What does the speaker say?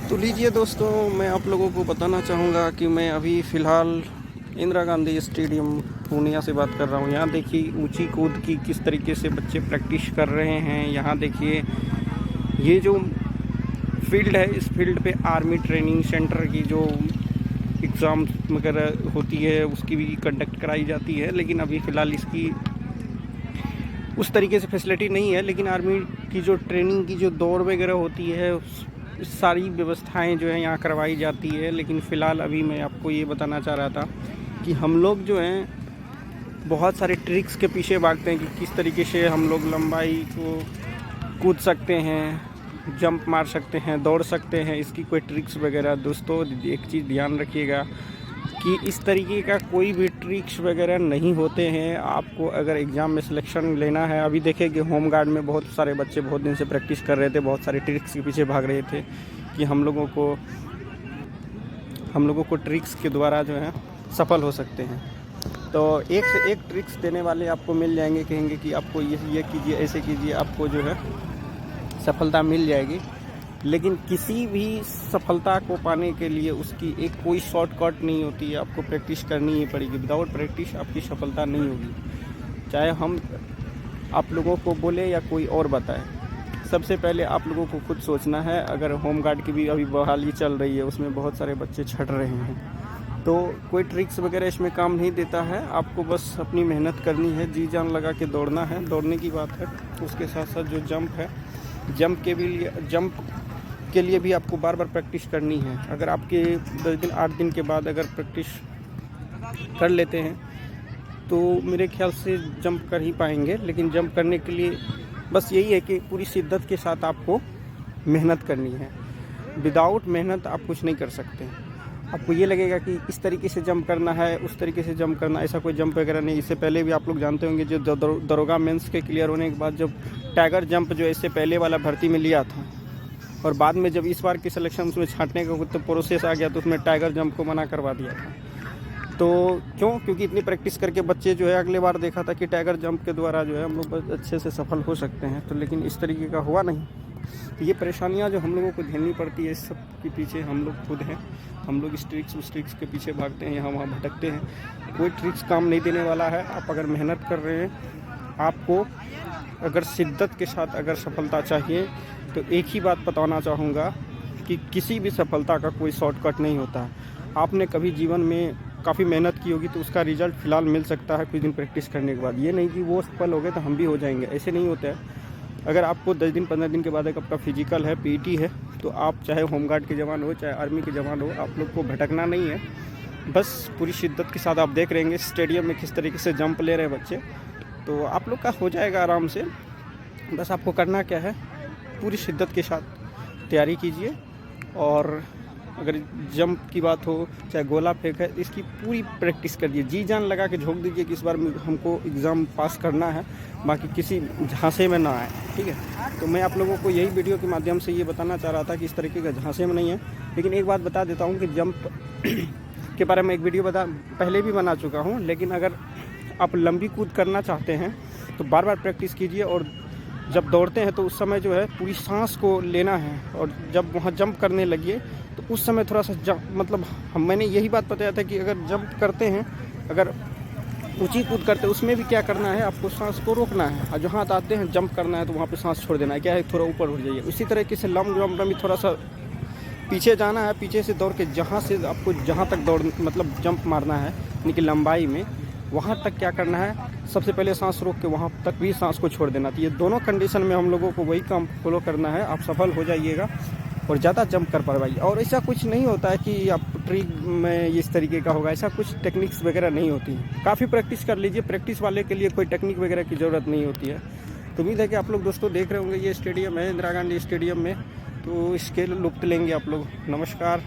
तो लीजिए दोस्तों, मैं आप लोगों को बताना चाहूँगा कि मैं अभी फ़िलहाल इंदिरा गांधी स्टेडियम पूर्णिया से बात कर रहा हूँ। यहाँ देखिए ऊंची कूद की किस तरीके से बच्चे प्रैक्टिस कर रहे हैं। यहाँ देखिए ये जो फील्ड है, इस फील्ड पे आर्मी ट्रेनिंग सेंटर की जो एग्ज़ाम वगैरह होती है उसकी भी कंडक्ट कराई जाती है। लेकिन अभी फ़िलहाल इसकी उस तरीके से फैसिलिटी नहीं है। लेकिन आर्मी की जो ट्रेनिंग की जो दौड़ वगैरह होती है, सारी व्यवस्थाएं जो है यहाँ करवाई जाती है। लेकिन फ़िलहाल अभी मैं आपको ये बताना चाह रहा था कि हम लोग जो हैं बहुत सारे ट्रिक्स के पीछे भागते हैं कि किस तरीके से हम लोग लंबाई को कूद सकते हैं, जंप मार सकते हैं, दौड़ सकते हैं। इसकी कोई ट्रिक्स वगैरह दोस्तों एक चीज़ ध्यान रखिएगा कि इस तरीके का कोई भी ट्रिक्स वगैरह नहीं होते हैं। आपको अगर एग्ज़ाम में सिलेक्शन लेना है, अभी देखिए कि होम गार्ड में बहुत सारे बच्चे बहुत दिन से प्रैक्टिस कर रहे थे, बहुत सारे ट्रिक्स के पीछे भाग रहे थे कि हम लोगों को ट्रिक्स के द्वारा जो है सफल हो सकते हैं। तो एक से एक ट्रिक्स देने वाले आपको मिल जाएंगे, कहेंगे कि आपको ये कीजिए, ऐसे कीजिए, आपको जो है सफलता मिल जाएगी। लेकिन किसी भी सफलता को पाने के लिए उसकी एक कोई शॉर्टकट नहीं होती है। आपको प्रैक्टिस करनी ही पड़ेगी। विदाउट प्रैक्टिस आपकी सफलता नहीं होगी, चाहे हम आप लोगों को बोले या कोई और बताए। सबसे पहले आप लोगों को खुद सोचना है। अगर होम गार्ड की भी अभी बहाली चल रही है, उसमें बहुत सारे बच्चे छट रहे हैं, तो कोई ट्रिक्स वगैरह इसमें काम नहीं देता है। आपको बस अपनी मेहनत करनी है, जी जान लगा के दौड़ना है। दौड़ने की बात है, उसके साथ साथ जो जंप है, जंप के लिए भी आपको बार बार प्रैक्टिस करनी है। अगर आपके 10 दिन 8 दिन के बाद अगर प्रैक्टिस कर लेते हैं तो मेरे ख्याल से जंप कर ही पाएंगे। लेकिन जंप करने के लिए बस यही है कि पूरी शिद्दत के साथ आपको मेहनत करनी है। विदाउट मेहनत आप कुछ नहीं कर सकते। आपको ये लगेगा कि इस तरीके से जंप करना है, उस तरीके से जंप करना, ऐसा कोई जंप वगैरह नहीं। इससे पहले भी आप लोग जानते होंगे, जो दरोगा मेंस के क्लियर होने के बाद जब टाइगर जंप जो इससे पहले वाला भर्ती में लिया था, और बाद में जब इस बार की सिलेक्शन उसमें छांटने का तो प्रोसेस आ गया, तो उसमें टाइगर जंप को मना करवा दिया था। तो क्योंकि इतनी प्रैक्टिस करके बच्चे जो है अगले बार देखा था कि टाइगर जंप के द्वारा जो है हम लोग अच्छे से सफल हो सकते हैं। तो लेकिन इस तरीके का हुआ नहीं। तो ये परेशानियां जो हम लोगों को झेलनी पड़ती है, इस सब के पीछे हम लोग खुद हैं। हम लोग इस ट्रिक्स उस ट्रिक्स के पीछे भागते हैं, यहाँ वहाँ भटकते हैं। कोई ट्रिक्स काम नहीं देने वाला है। आप अगर मेहनत कर रहे हैं, आपको अगर शिद्दत के साथ अगर सफलता चाहिए, तो एक ही बात बताना चाहूँगा कि किसी भी सफलता का कोई शॉर्टकट नहीं होता है। आपने कभी जीवन में काफ़ी मेहनत की होगी तो उसका रिज़ल्ट फ़िलहाल मिल सकता है कुछ दिन प्रैक्टिस करने के बाद। ये नहीं कि वो सफल हो गए तो हम भी हो जाएंगे, ऐसे नहीं होता है। अगर आपको 10 दिन 15 दिन के बाद एक आपका फिजिकल है, पीटी है, तो आप चाहे होमगार्ड के जवान हो, चाहे आर्मी के जवान हो, आप लोग को भटकना नहीं है। बस पूरी शिद्दत के साथ आप देख रहेंगे स्टेडियम में किस तरीके से जंप ले रहे हैं बच्चे, तो आप लोग का हो जाएगा आराम से। बस आपको करना क्या है, पूरी शिद्दत के साथ तैयारी कीजिए। और अगर जंप की बात हो, चाहे गोला फेंक है, इसकी पूरी प्रैक्टिस करिए। जी जान लगा के झोंक दीजिए कि इस बार हमको एग्ज़ाम पास करना है, बाकी किसी झांसे में ना आए। ठीक है, तो मैं आप लोगों को यही वीडियो के माध्यम से ये बताना चाह रहा था कि इस तरीके का झांसे में नहीं है। लेकिन एक बात बता देता हूँ कि जंप के बारे में एक वीडियो पहले भी बना चुका हूँ। लेकिन अगर आप लंबी कूद करना चाहते हैं तो बार बार प्रैक्टिस कीजिए। और जब दौड़ते हैं तो उस समय जो है पूरी सांस को लेना है, और जब वहाँ जंप करने लगिए तो उस समय थोड़ा सा मैंने यही बात बताया था कि अगर जंप करते हैं, अगर ऊंची कूद करते हैं, उसमें भी क्या करना है, आपको सांस को रोकना है। और जहाँ आते हैं जंप करना है तो वहाँ पे सांस छोड़ देना है। क्या है, थोड़ा ऊपर उठ जाइए। उसी तरीके से लंब जंप में भी थोड़ा सा पीछे जाना है, पीछे से दौड़ के जहाँ से आपको जहाँ तक दौड़ जंप मारना है, यानी कि लंबाई में, वहाँ तक क्या करना है, सबसे पहले सांस रोक के वहाँ तक भी सांस को छोड़ देना। तो ये दोनों कंडीशन में हम लोगों को वही काम फॉलो करना है। आप सफल हो जाइएगा और ज़्यादा जंप कर पाइए। और ऐसा कुछ नहीं होता है कि आप ट्रिक में इस तरीके का होगा, ऐसा कुछ टेक्निक्स वगैरह नहीं होती है। काफ़ी प्रैक्टिस कर लीजिए। प्रैक्टिस वाले के लिए कोई टेक्निक वगैरह की ज़रूरत नहीं होती है। तो उम्मीद है कि आप लोग दोस्तों देख रहे होंगे, ये स्टेडियम है इंदिरा गांधी स्टेडियम में, तो इसके लुत्फ़ लेंगे आप लोग। नमस्कार।